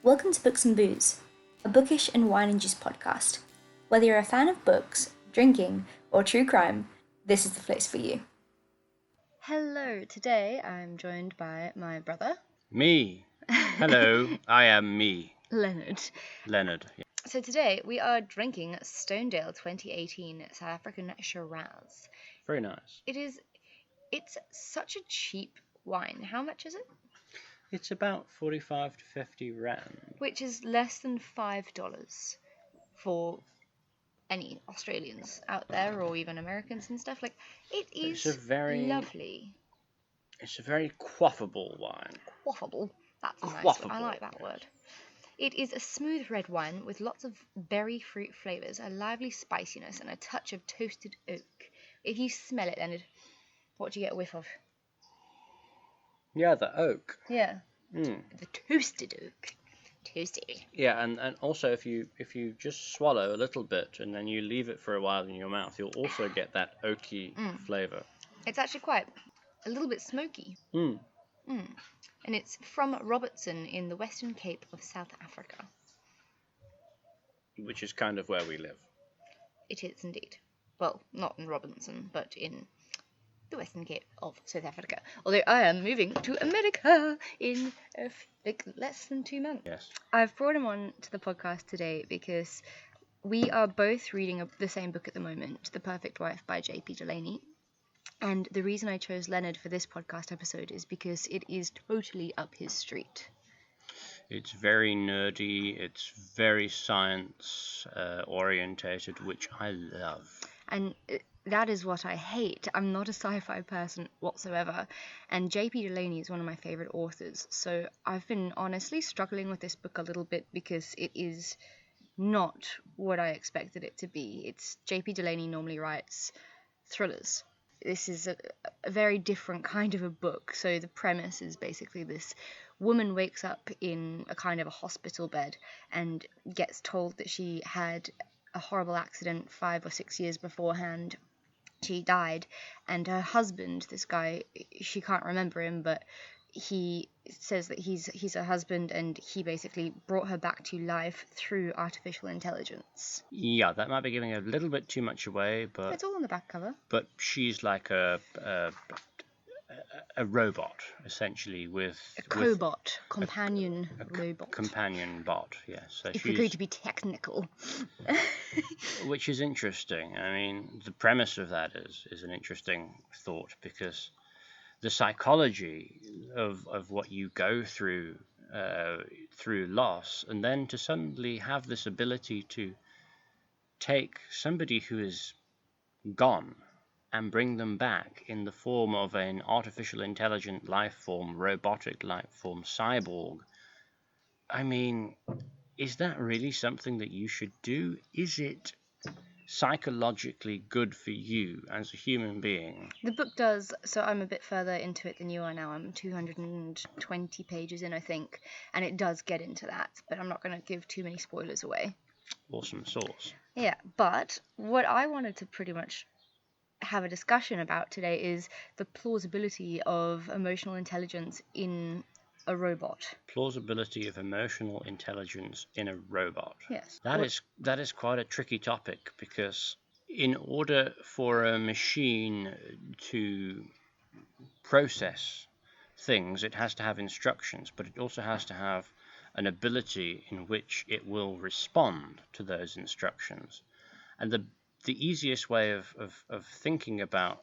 Welcome to Books and Booze, a bookish and wine and juice podcast. Whether you're a fan of books, drinking, or true crime, this is the place for you. Hello, today I'm joined by my brother. Me. Hello, I am me. Leonard. Leonard. Yeah. So today we are drinking Stonedale 2018 South African Shiraz. Very nice. It's such a cheap wine. How much is it? It's about 45 to 50 rand. Which is less than $5 for any Australians out there or even Americans and stuff. Like, it is lovely. It's a very quaffable wine. Quaffable? That's a nice word. I like that word. It is a smooth red wine with lots of berry fruit flavours, a lively spiciness, and a touch of toasted oak. If you smell it, Leonard, what do you get a whiff of? Yeah, the oak. Yeah. The toasted oak. Toasted. Yeah, and also if you just swallow a little bit and then you leave it for a while in your mouth, you'll also get that oaky flavour. It's actually quite a little bit smoky. And it's from Robertson in the Western Cape of South Africa. Which is kind of where we live. It is indeed. Well, not in Robertson, but in the Western Cape of South Africa. Although I am moving to America in less than 2 months. Yes. I've brought him on to the podcast today because we are both reading the same book at the moment, The Perfect Wife by Delaney. And the reason I chose Leonard for this podcast episode is because it is totally up his street. It's very nerdy, it's very science orientated, which I love. And that is what I hate. I'm not a sci-fi person whatsoever. And J.P. Delaney is one of my favourite authors. So I've been honestly struggling with this book a little bit because it is not what I expected it to be. J.P. Delaney normally writes thrillers. This is a very different kind of a book. So the premise is basically this woman wakes up in a kind of a hospital bed and gets told that she had a horrible accident 5 or 6 years beforehand. She died, and her husband, this guy, she can't remember him, but he says that he's her husband, and he basically brought her back to life through artificial intelligence. Yeah, that might be giving a little bit too much away, but it's all on the back cover. But she's like a robot, essentially, with a cobot, companion robot. Companion bot, yes. So if we're going to be technical. Which is interesting. I mean, the premise of that is an interesting thought, because the psychology of what you go through loss, and then to suddenly have this ability to take somebody who is gone and bring them back in the form of an artificial intelligent life form, robotic life form, cyborg. I mean, is that really something that you should do? Is it psychologically good for you as a human being? The book does, so I'm a bit further into it than you are now. I'm 220 pages in, I think, and it does get into that, but I'm not going to give too many spoilers away. Awesome sauce. Yeah, but what I wanted to pretty much have a discussion about today is the plausibility of emotional intelligence in a robot. Plausibility of emotional intelligence in a robot. Yes. That is quite a tricky topic, because in order for a machine to process things, it has to have instructions, but it also has to have an ability in which it will respond to those instructions. And the easiest way of thinking about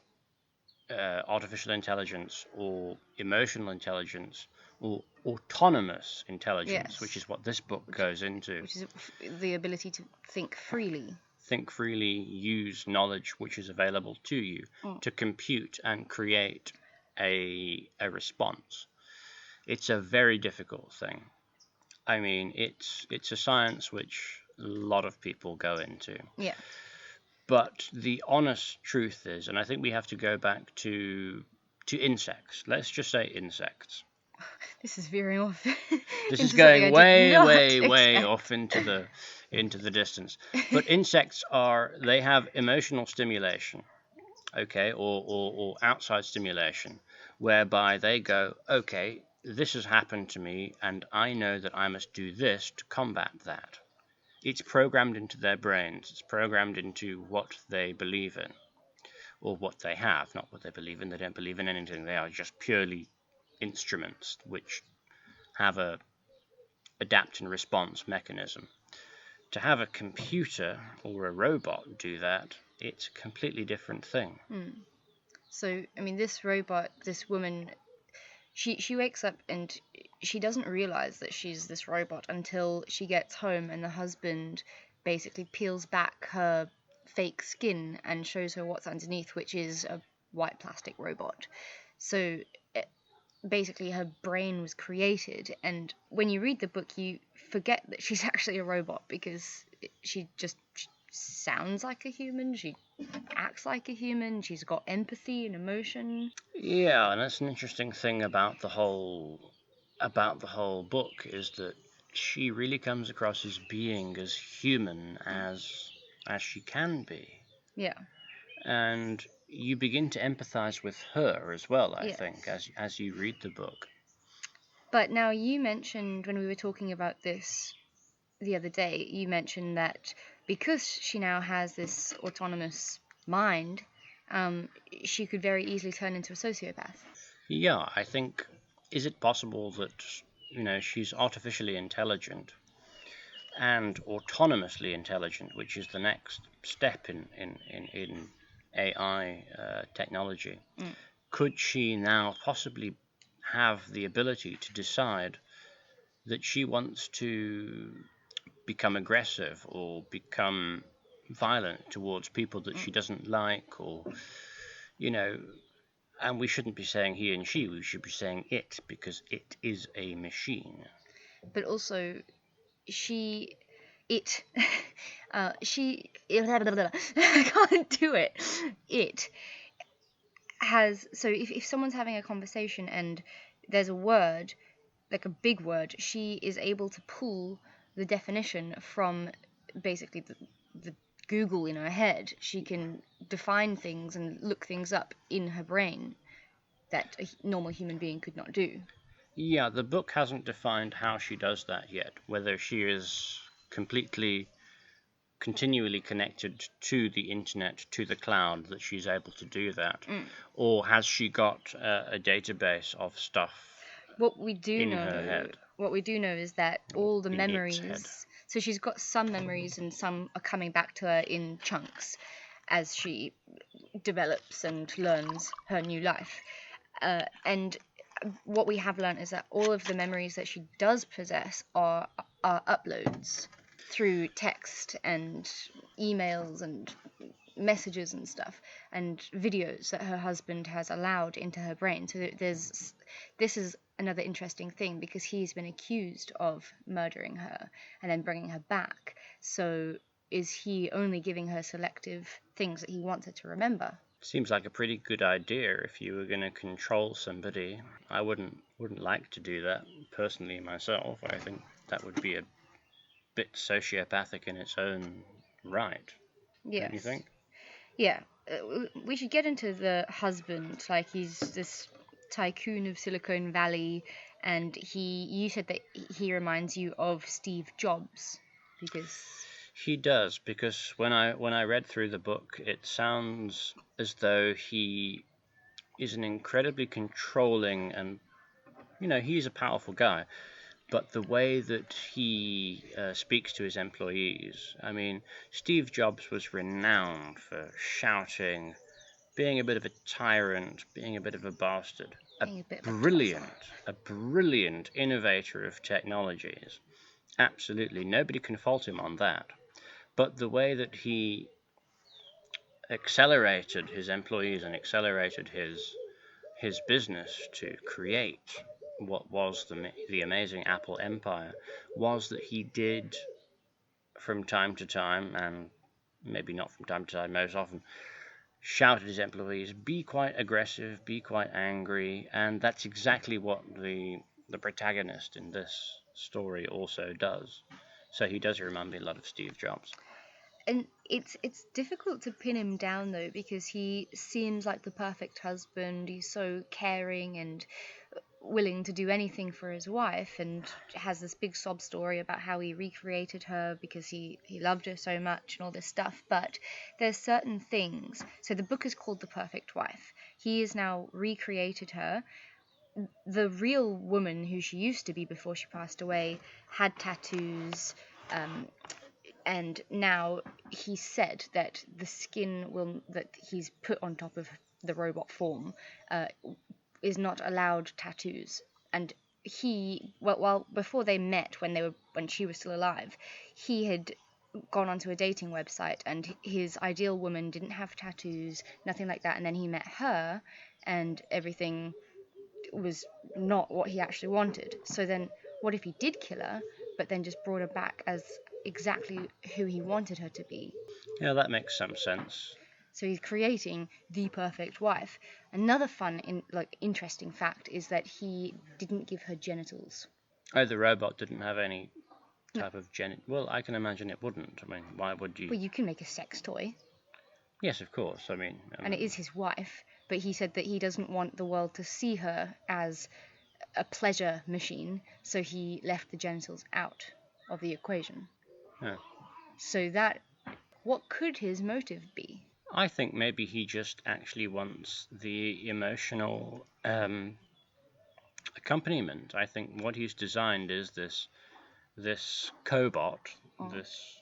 artificial intelligence or emotional intelligence or autonomous intelligence, which is what this book goes into. Which is the ability to think freely. Think freely, use knowledge which is available to you to compute and create a response. It's a very difficult thing. I mean, it's a science which a lot of people go into. Yeah. But the honest truth is, and I think we have to go back to insects. Let's just say insects. This is veering off. This is going way off into the distance. But insects they have emotional stimulation, okay, or outside stimulation, whereby they go, okay, this has happened to me, and I know that I must do this to combat that. It's programmed into their brains. It's programmed into what they believe in, or what they have, not what they believe in. They don't believe in anything. They are just purely instruments which have a adapt and response mechanism. To have a computer or a robot do that, it's a completely different thing. So, I mean, this robot, this woman, she wakes up and she doesn't realize that she's this robot until she gets home and the husband basically peels back her fake skin and shows her what's underneath, which is a white plastic robot. So basically her brain was created, and when you read the book you forget that she's actually a robot because she sounds like a human, she acts like a human, she's got empathy and emotion. Yeah, and that's an interesting thing about the whole book, is that she really comes across as being as human as she can be. Yeah. And you begin to empathize with her as well, I Yes. think, as you read the book. But now you mentioned when we were talking about this the other day, you mentioned that because she now has this autonomous mind, she could very easily turn into a sociopath. Yeah, I think, is it possible that, she's artificially intelligent and autonomously intelligent, which is the next step in AI technology? Could she now possibly have the ability to decide that she wants to become aggressive or become violent towards people that she doesn't like, or, and we shouldn't be saying he and she, we should be saying it, because it is a machine. But also, she, it, she, I can't do it. It has, so if someone's having a conversation and there's a word, like a big word, she is able to pull the definition from basically the Google in her head. She can define things and look things up in her brain that a normal human being could not do. Yeah, the book hasn't defined how she does that yet, whether she is completely continually connected to the internet, to the cloud, that she's able to do that, or has she got a database of stuff What we do in know, her head? what we do know is that all the in its head. memories. So she's got some memories, and some are coming back to her in chunks as she develops and learns her new life. And what we have learned is that all of the memories that she does possess are uploads through text and emails and messages and stuff, and videos that her husband has allowed into her brain. So this is another interesting thing, because he's been accused of murdering her and then bringing her back. So is he only giving her selective things that he wants her to remember? Seems like a pretty good idea if you were going to control somebody. I wouldn't like to do that personally myself. I think that would be a bit sociopathic in its own right. Yes. Don't you think? Yeah. We should get into the husband. Like, he's this tycoon of Silicon Valley, and you said that he reminds you of Steve Jobs, because He does, because when I read through the book, it sounds as though he is an incredibly controlling, and he's a powerful guy, but the way that he speaks to his employees. I mean, Steve Jobs was renowned for shouting, being a bit of a tyrant, being a bit of a bastard. being a bit of a A brilliant innovator of technologies. Absolutely, nobody can fault him on that. But the way that he accelerated his employees and accelerated his business to create what was the amazing Apple empire was that he did, from time to time, and maybe not from time to time, most often, shout at his employees, be quite aggressive, be quite angry, and that's exactly what the protagonist in this story also does. So he does remind me a lot of Steve Jobs. And it's difficult to pin him down, though, because he seems like the perfect husband. He's so caring, and willing to do anything for his wife, and has this big sob story about how he recreated her because he loved her so much and all this stuff. But there's certain things. So the book is called The Perfect Wife. He has now recreated her. The real woman who she used to be before she passed away had tattoos, and now he said that the skin that he's put on top of the robot form is not allowed tattoos. And well, before they met, when she was still alive, he had gone onto a dating website, and his ideal woman didn't have tattoos, nothing like that. And then he met her, and everything was not what he actually wanted. So then, what if he did kill her, but then just brought her back as exactly who he wanted her to be? Yeah, that makes some sense. So he's creating the perfect wife. Another interesting fact is that he didn't give her genitals. Oh, the robot didn't have any type of Well, I can imagine it wouldn't. I mean, why would you? Well, you can make a sex toy. Yes, of course. I mean, and it is his wife, but he said that he doesn't want the world to see her as a pleasure machine, so he left the genitals out of the equation. Yeah. So what could his motive be? I think maybe he just actually wants the emotional accompaniment. I think what he's designed is this cobot, this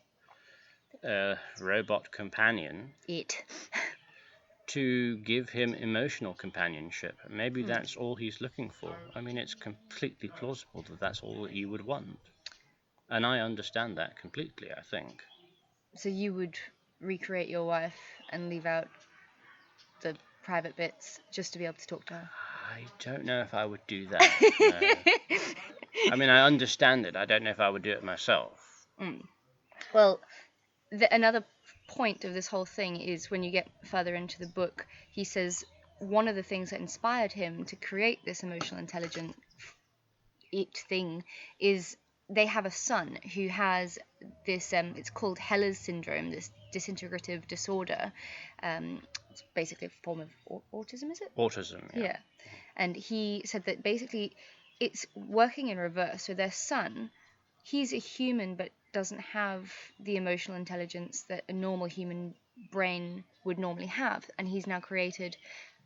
robot companion, to give him emotional companionship. Maybe that's all he's looking for. I mean, it's completely plausible that that's all that you would want. And I understand that completely, I think. So you would recreate your wife and leave out the private bits just to be able to talk to her? I don't know if I would do that. No. I mean, I understand it. I don't know if I would do it myself. Well, another point of this whole thing is when you get further into the book, he says one of the things that inspired him to create this emotional intelligent thing is they have a son who has this it's called Heller's syndrome, this disintegrative disorder. It's basically a form of autism, is it? Autism, yeah. And he said that basically it's working in reverse. So their son, he's a human but doesn't have the emotional intelligence that a normal human brain would normally have, and he's now created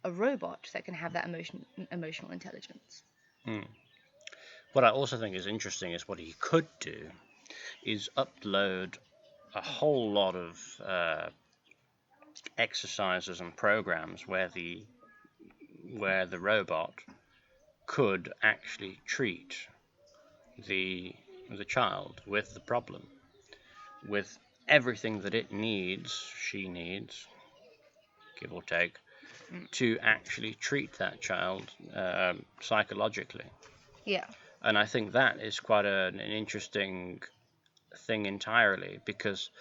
a robot that can have that emotional intelligence. What I also think is interesting is what he could do is upload a whole lot of exercises and programs where the robot could actually treat the child with the problem, with everything that she needs, give or take, to actually treat that child psychologically. Yeah. And I think that is quite an interesting thing entirely, because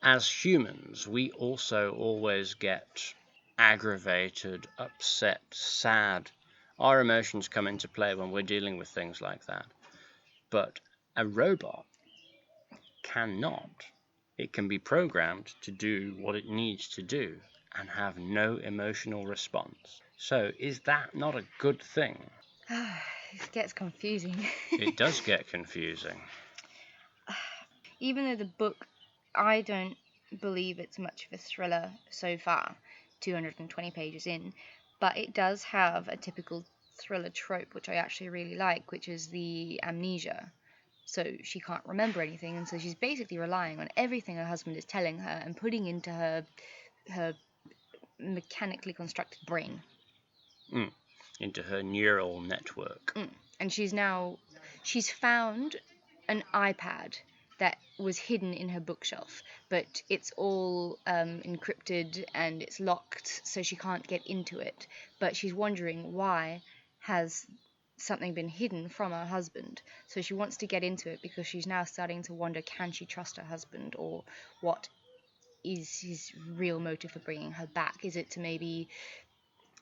as humans, we also always get aggravated, upset, sad. Our emotions come into play when we're dealing with things like that. But a robot cannot. It can be programmed to do what it needs to do and have no emotional response. So is that not a good thing? It gets confusing. It does get confusing. Even though the book, I don't believe it's much of a thriller so far, 220 pages in, but it does have a typical thriller trope, which I actually really like, which is the amnesia. So she can't remember anything, and so she's basically relying on everything her husband is telling her and putting into her mechanically constructed brain. Into her neural network. And she's found an iPad that was hidden in her bookshelf, but it's all encrypted and it's locked, so she can't get into it. But she's wondering, why has something been hidden from her husband? So she wants to get into it because she's now starting to wonder, can she trust her husband, or what is his real motive for bringing her back? Is it to maybe...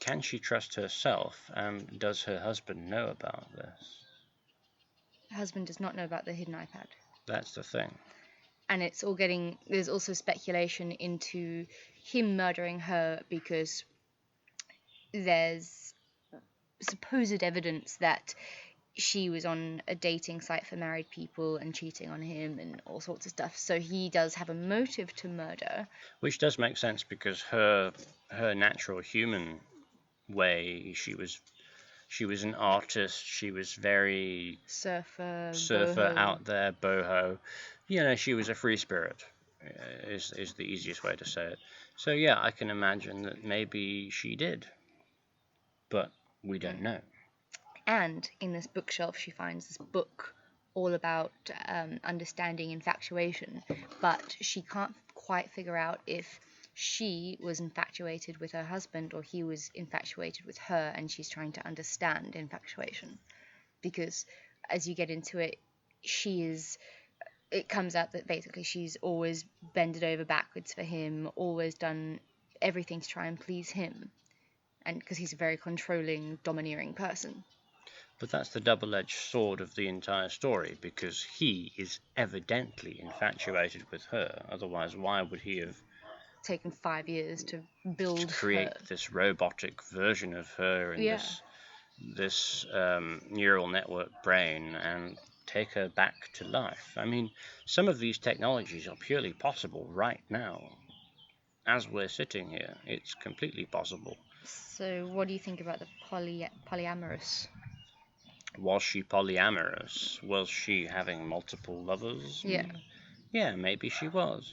Can she trust herself, and does her husband know about this? Her husband does not know about the hidden iPad. That's the thing. And it's all getting... There's also speculation into him murdering her because there's supposed evidence that she was on a dating site for married people and cheating on him and all sorts of stuff. So he does have a motive to murder. Which does make sense because her natural human way, she was an artist. She was very Surfer, surfer boho. out there, boho. She was a free spirit. Is the easiest way to say it. So yeah, I can imagine that maybe she did, but we don't know. And in this bookshelf, she finds this book all about understanding infatuation, but she can't quite figure out if she was infatuated with her husband or he was infatuated with her, and she's trying to understand infatuation. Because as you get into it, it comes out that basically she's always bended over backwards for him, always done everything to try and please him, and because he's a very controlling, domineering person. But that's the double-edged sword of the entire story, because he is evidently infatuated with her. Otherwise, why would he have taken 5 years to build create her. this robotic version of her in this neural network brain and take her back to life? I mean, some of these technologies are purely possible right now. As we're sitting here, it's completely possible. So what do you think about the polyamorous? Was she polyamorous? Was she having multiple lovers? Yeah. Yeah, maybe she was.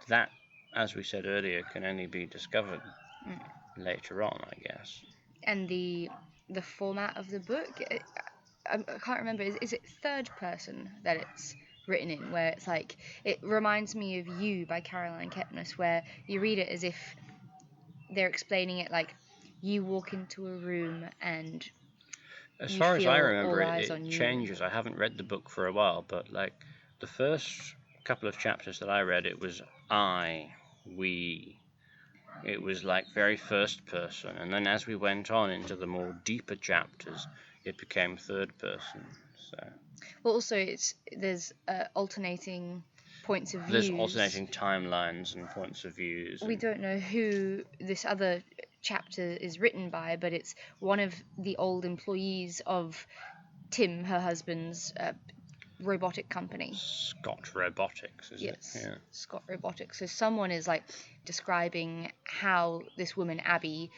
That, as we said earlier, can only be discovered later on, I guess. And the format of the book, I can't remember. Is it third person that it's written in? Where it's like, it reminds me of You by Caroline Kepnes, where you read it as if they're explaining it like you walk into a room and as you far as feel I remember, all eyes on it you. changes. I haven't read the book for a while, but like the first couple of chapters that I read, it was I, we. It was like very first person, and then as we went on into the more deeper chapters, it became third person. So Well, also there's alternating points of views. there's alternating timelines and points of views. We don't know who this other chapter is written by, but it's one of the old employees of Tim, her husband's robotic company. Scott Robotics, is Yes, it? Yeah. Scott Robotics. So someone is like describing how this woman Abby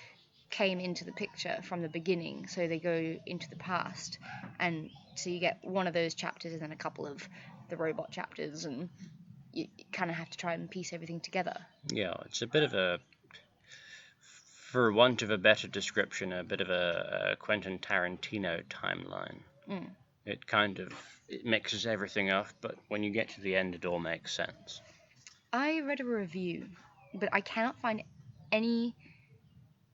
came into the picture from the beginning. So they go into the past, and so you get one of those chapters and then a couple of the robot chapters, and you kind of have to try and piece everything together. Yeah, it's a bit of a, for want of a better description, a bit of a Quentin Tarantino timeline. It mixes everything up, but when you get to the end, it all makes sense. I read a review, but I cannot find any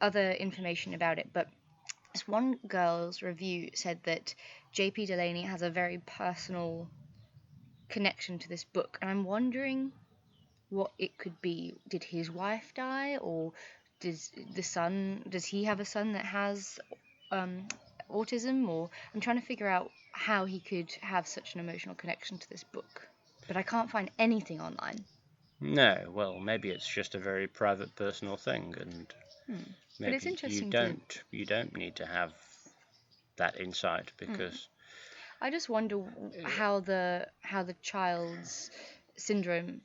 other information about it. But this one girl's review said that J.P. Delaney has a very personal connection to this book, and I'm wondering what it could be. Did his wife die, or does he have a son that has autism? Or I'm trying to figure out how he could have such an emotional connection to this book, but I can't find anything online. No, well, maybe it's just a very private, personal thing, and maybe But it's interesting you don't need to have that insight, because I just wonder how the child's syndrome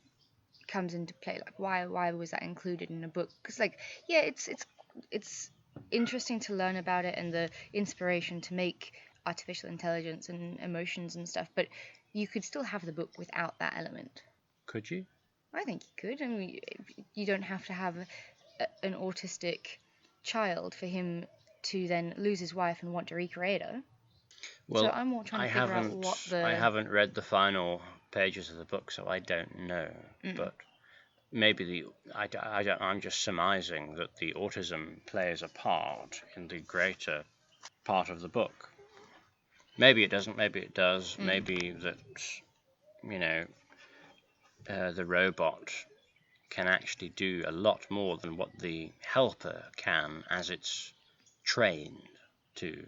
comes into play. Like, why was that included in a book? Because, like, yeah, it's interesting to learn about it and the inspiration to make artificial intelligence and emotions and stuff. But you could still have the book without that element. Could you? I think you could. I mean, you don't have to have an autistic child for him to then lose his wife and want to recreate her. Well, so I'm more trying to figure out what the... I haven't read the final pages of the book, so I don't know. But maybe I'm just surmising that the autism plays a part in the greater part of the book. Maybe it doesn't, maybe it does. Maybe that, the robot can actually do a lot more than what the helper can, as it's trained to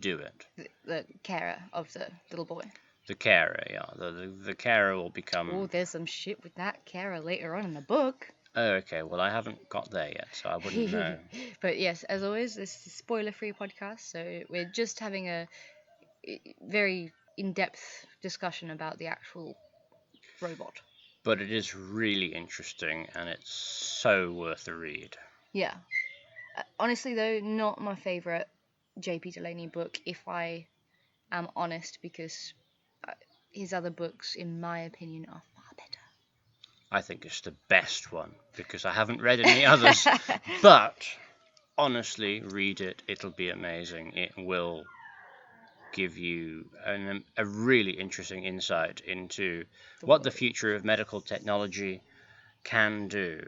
do it. The carer of the little boy. The carer, yeah. The carer will become... Oh, there's some shit with that carer later on in the book. Oh, okay. Well, I haven't got there yet, so I wouldn't know. But yes, as always, this is a spoiler-free podcast, so we're just having a very in-depth discussion about the actual robot. But it is really interesting, and it's so worth a read. Yeah. Honestly, though, not my favourite J.P. Delaney book, if I am honest, because his other books, in my opinion, are far better. I think it's the best one, because I haven't read any others. But, honestly, read it. It'll be amazing. It will give you a really interesting insight into what the future of medical technology can do.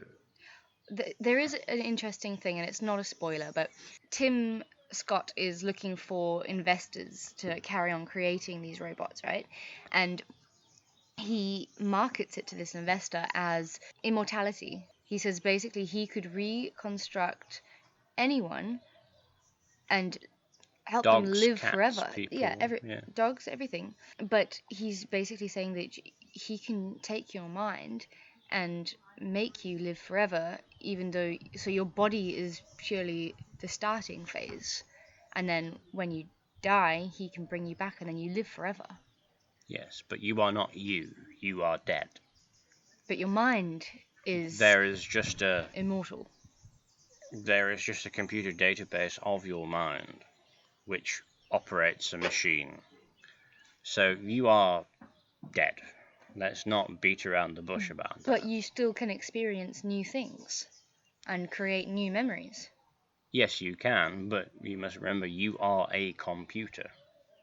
There is an interesting thing, and it's not a spoiler, but Tim Scott is looking for investors to carry on creating these robots, right? And he markets it to this investor as immortality. He says basically he could reconstruct anyone and help them Dogs, live cats, forever. people, Yeah, dogs, everything. But he's basically saying that he can take your mind and make you live forever, even though so your body is purely the starting phase, and then when you die, he can bring you back, and then you live forever. Yes, but you are not you. You are dead. But your mind is There is just immortal. There is just a computer database of your mind, which operates a machine. So you are dead. Let's not beat around the bush about that. But you still can experience new things and create new memories. Yes, you can, but you must remember you are a computer.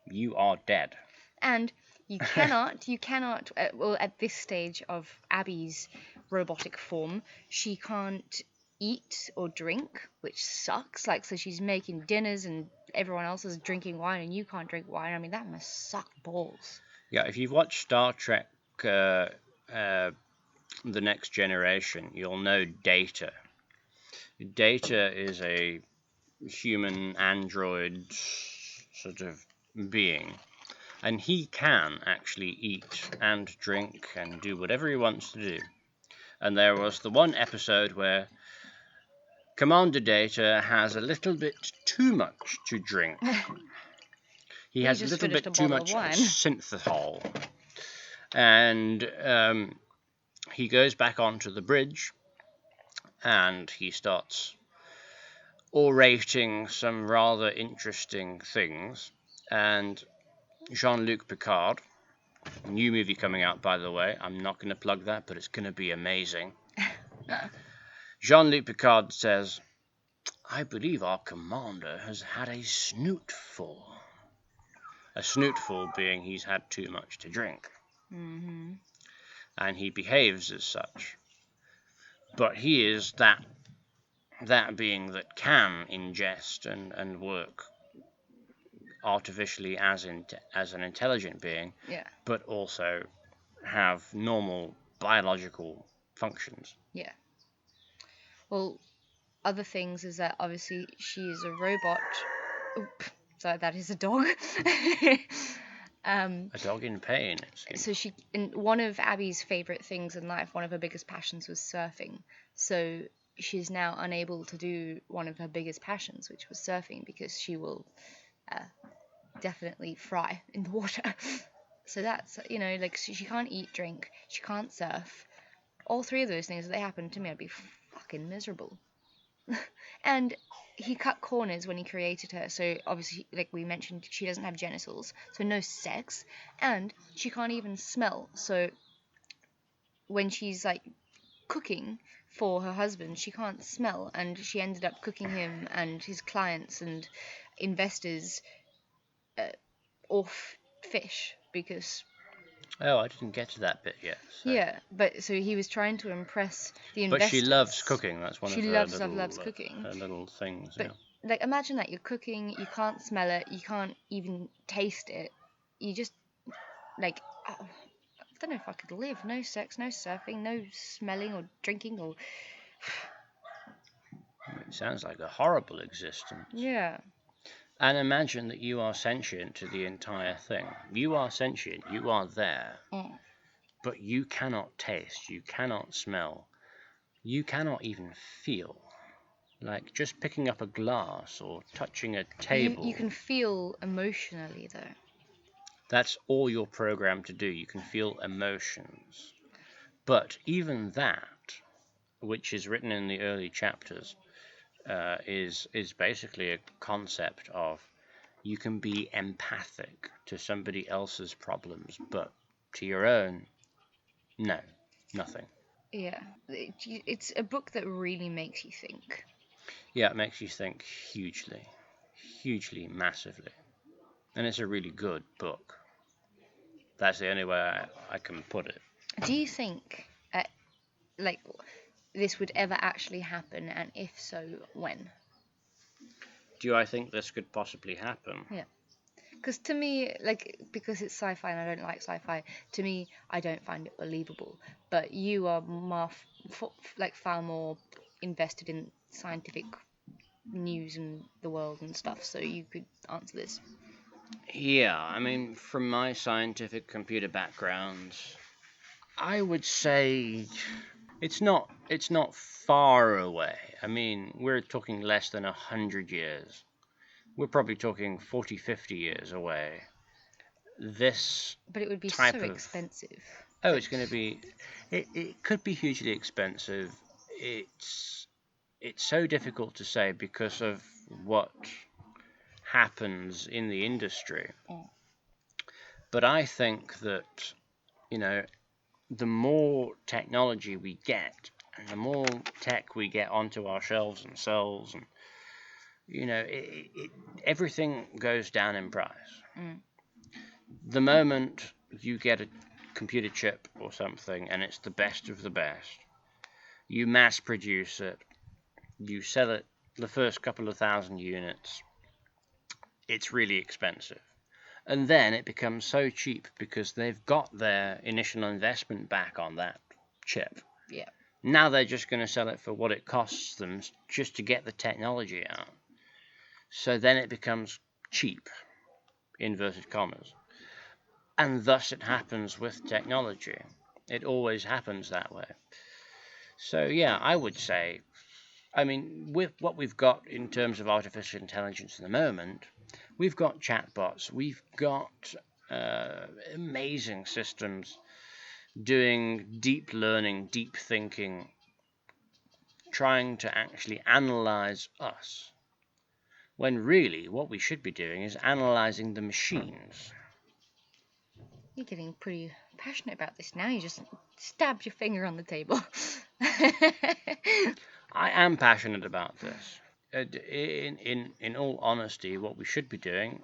You are dead. And you cannot, well, at this stage of Abby's robotic form, she can't eat or drink, which sucks. Like, so she's making dinners and everyone else is drinking wine and you can't drink wine. I mean, that must suck balls. Yeah, if you've watched Star Trek The Next Generation, you'll know Data. Data is a human android sort of being, and he can actually eat and drink and do whatever he wants to do. And there was the one episode where Commander Data has a little bit too much to drink. He has a little bit too much synthahol. And he goes back onto the bridge and he starts orating some rather interesting things. And Jean-Luc Picard, new movie coming out, by the way. I'm not going to plug that, but it's going to be amazing. Jean-Luc Picard says, I believe our commander has had a snootful. A snootful being he's had too much to drink. Mm-hmm. And he behaves as such. But he is that being that can ingest and work artificially as an intelligent being, but also have normal biological functions. Yeah. Well, other things is that obviously she is a robot. So that is a dog. A dog in pain. So one of Abby's favorite things in life, one of her biggest passions was surfing. So she's now unable to do one of her biggest passions, which was surfing, because she will definitely fry in the water. So that's, like, she can't eat, drink, she can't surf. All three of those things, if they happened to me, I'd be fucking miserable. And he cut corners when he created her. So obviously, like we mentioned, she doesn't have genitals, so no sex, and she can't even smell. So when she's like cooking for her husband, she can't smell, and she ended up cooking him and his clients and investors off fish because. Oh, I didn't get to that bit yet. So. Yeah, but so he was trying to impress the investors. But she loves cooking. That's one of her loves cooking. Her little things. But like, imagine that you're cooking, you can't smell it, you can't even taste it. You just like, I don't know if I could live. No sex, no surfing, no smelling or drinking or. It sounds like a horrible existence. Yeah. And imagine that you are sentient to the entire thing. You are sentient, you are there, but you cannot taste, you cannot smell, you cannot even feel. Like just picking up a glass or touching a table. You can feel emotionally, though. That's all you're programmed to do. You can feel emotions. But even that, which is written in the early chapters, is basically a concept of you can be empathic to somebody else's problems, but to your own, no, nothing. Yeah, it's a book that really makes you think. Yeah, it makes you think hugely, massively. And it's a really good book. That's the only way I can put it. Do you think, like, this would ever actually happen, and if so, when? Do I think this could possibly happen? Yeah. Because to me, like, because it's sci-fi and I don't like sci-fi, to me, I don't find it believable. But you are far more invested in scientific news and the world and stuff, so you could answer this. Yeah, I mean, from my scientific computer background, I would say it's not far away. I mean, we're talking less than 100 years. We're probably talking 40, 50 years away. This But it would be type so of expensive. it's going to be it could be hugely expensive. It's so difficult to say because of what happens in the industry. Mm. But I think that, you know, the more technology we get, and the more tech we get onto our shelves and cells, and you know, everything goes down in price. Mm. The moment you get a computer chip or something, and it's the best of the best, you mass produce it, you sell it the first couple of thousand units, it's really expensive. And then it becomes so cheap because they've got their initial investment back on that chip. Yeah. Now they're just going to sell it for what it costs them just to get the technology out. So then it becomes cheap, inverted commas. And thus it happens with technology. It always happens that way. So yeah, I would say, I mean, with what we've got in terms of artificial intelligence at the moment, we've got chatbots, we've got amazing systems doing deep learning, deep thinking, trying to actually analyze us. When really what we should be doing is analyzing the machines. You're getting pretty passionate about this now. You just stabbed your finger on the table. I am passionate about this. In all honesty, what we should be doing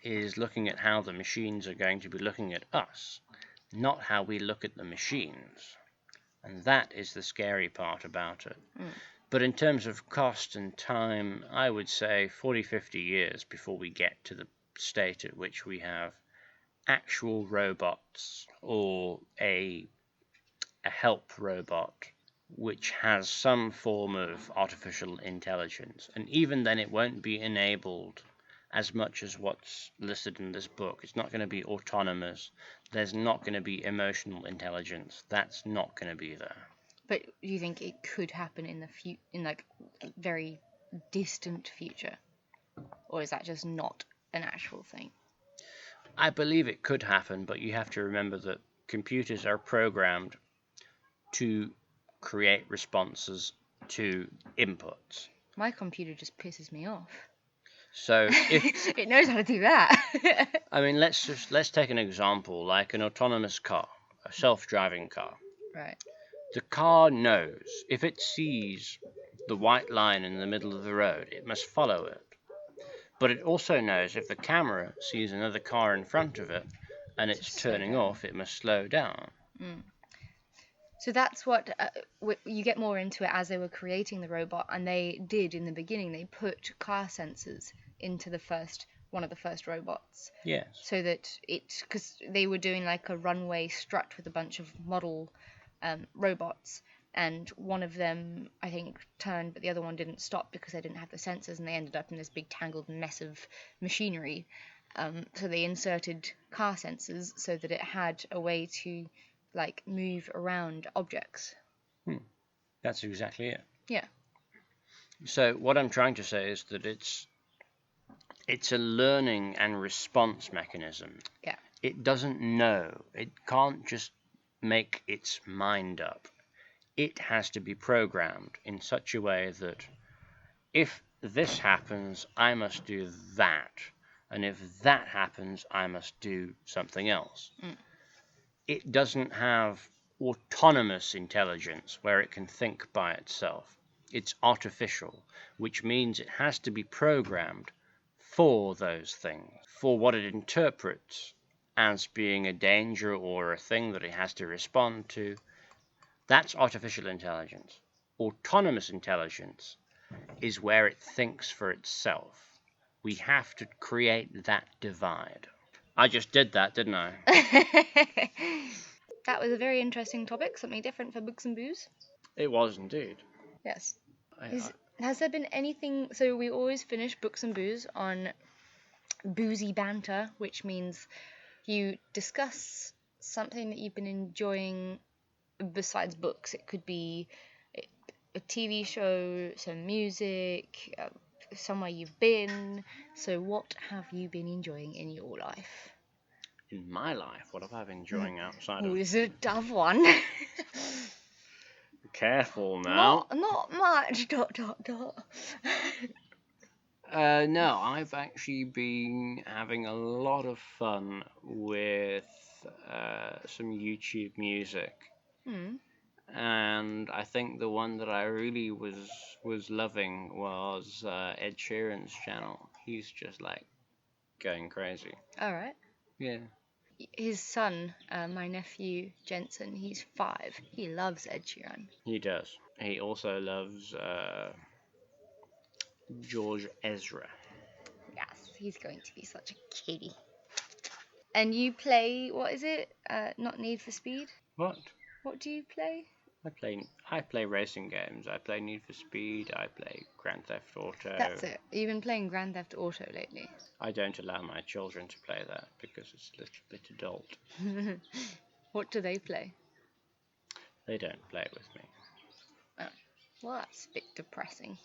is looking at how the machines are going to be looking at us, not how we look at the machines. And that is the scary part about it. Mm. But in terms of cost and time, I would say 40, 50 years before we get to the state at which we have actual robots or a help robot which has some form of artificial intelligence. And even then it won't be enabled as much as what's listed in this book. It's not going to be autonomous. There's not going to be emotional intelligence. That's not going to be there. But do you think it could happen in the in like very distant future, or is that just not an actual thing? I believe it could happen, but you have to remember that computers are programmed to create responses to inputs. My computer just pisses me off. So if it knows how to do that. I mean, let's take an example like an autonomous car, a self-driving car. Right. The car knows if it sees the white line in the middle of the road, it must follow it. But it also knows if the camera sees another car in front of it and it's turning off, it must slow down. Mm. So that's what you get more into it as they were creating the robot, and they did in the beginning. They put car sensors into one of the first robots. Yes. So that because they were doing like a runway strut with a bunch of model robots, and one of them I think turned, but the other one didn't stop because they didn't have the sensors, and they ended up in this big tangled mess of machinery. So they inserted car sensors so that it had a way to like move around objects. That's exactly it. Yeah. So what I'm trying to say is that it's a learning and response mechanism. Yeah. It doesn't know. It can't just make its mind up. It has to be programmed in such a way that if this happens, I must do that. And if that happens, I must do something else. It doesn't have autonomous intelligence where it can think by itself. It's artificial, which means it has to be programmed for those things, for what it interprets as being a danger or a thing that it has to respond to. That's artificial intelligence. Autonomous intelligence is where it thinks for itself. We have to create that divide. I just did that, didn't I? That was a very interesting topic, something different for Books and Booze. It was indeed. Yes. Has there been anything... So we always finish Books and Booze on boozy banter, which means you discuss something that you've been enjoying besides books. It could be a TV show, some music, somewhere you've been. So what have you been enjoying in your life? In my life, what have I been enjoying outside of... Is it a tough one? Careful now. Not much, ... No, I've actually been having a lot of fun with some YouTube music. And I think the one that I really was loving was Ed Sheeran's channel. He's just like going crazy. All right. Yeah. His son, my nephew Jensen, he's 5. He loves Ed Sheeran. He does. He also loves George Ezra. Yes, he's going to be such a kitty. And you play, what is it? Not Need for Speed? What? What do you play? I play racing games. I play Need for Speed. I play Grand Theft Auto. That's it. You've been playing Grand Theft Auto lately. I don't allow my children to play that because it's a little bit adult. What do they play? They don't play with me. Oh, well, that's a bit depressing.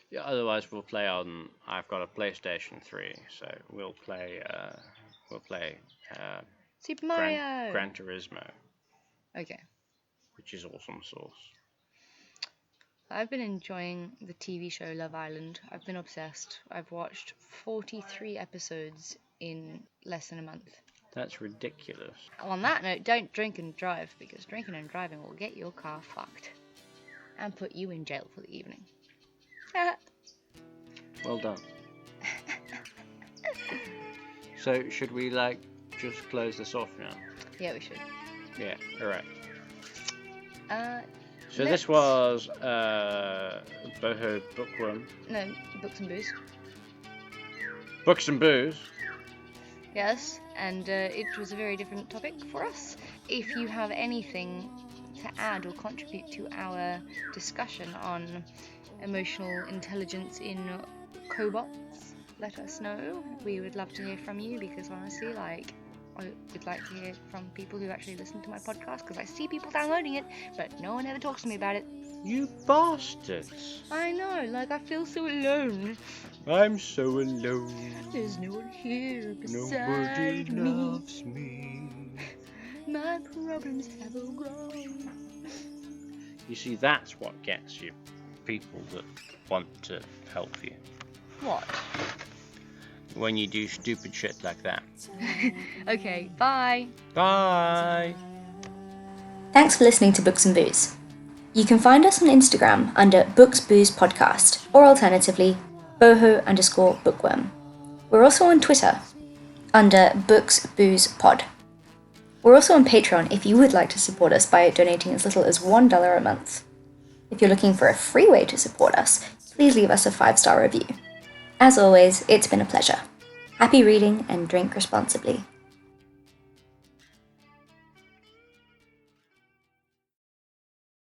Yeah, otherwise we'll play on... I've got a PlayStation 3, so we'll play Super Mario! Gran Turismo. Okay. Which is awesome sauce. I've been enjoying the TV show Love Island. I've been obsessed. I've watched 43 episodes in less than a month. That's ridiculous. On that note, don't drink and drive, because drinking and driving will get your car fucked and put you in jail for the evening. Well done. So, should we, just close this off now? Yeah, we should. Yeah, alright. So let's... this was Boho Bookworm. No, Books and Booze. Books and Booze. Yes, and it was a very different topic for us. If you have anything to add or contribute to our discussion on emotional intelligence in cobots, let us know. We would love to hear from you, because honestly, I would like to hear from people who actually listen to my podcast, because I see people downloading it, but no one ever talks to me about it. You bastards. I know, I feel so alone. I'm so alone. There's no one here beside Nobody me. loves me. My problems have all grown. You see, that's what gets you people that want to help you. What? When you do stupid shit like that. Okay, bye. Bye. Thanks for listening to Books and Booze. You can find us on Instagram under Books Booze Podcast, or alternatively, boho_bookworm. We're also on Twitter under Books Booze Pod. We're also on Patreon if you would like to support us by donating as little as $1 a month. If you're looking for a free way to support us, please leave us a 5-star review. As always, it's been a pleasure. Happy reading and drink responsibly.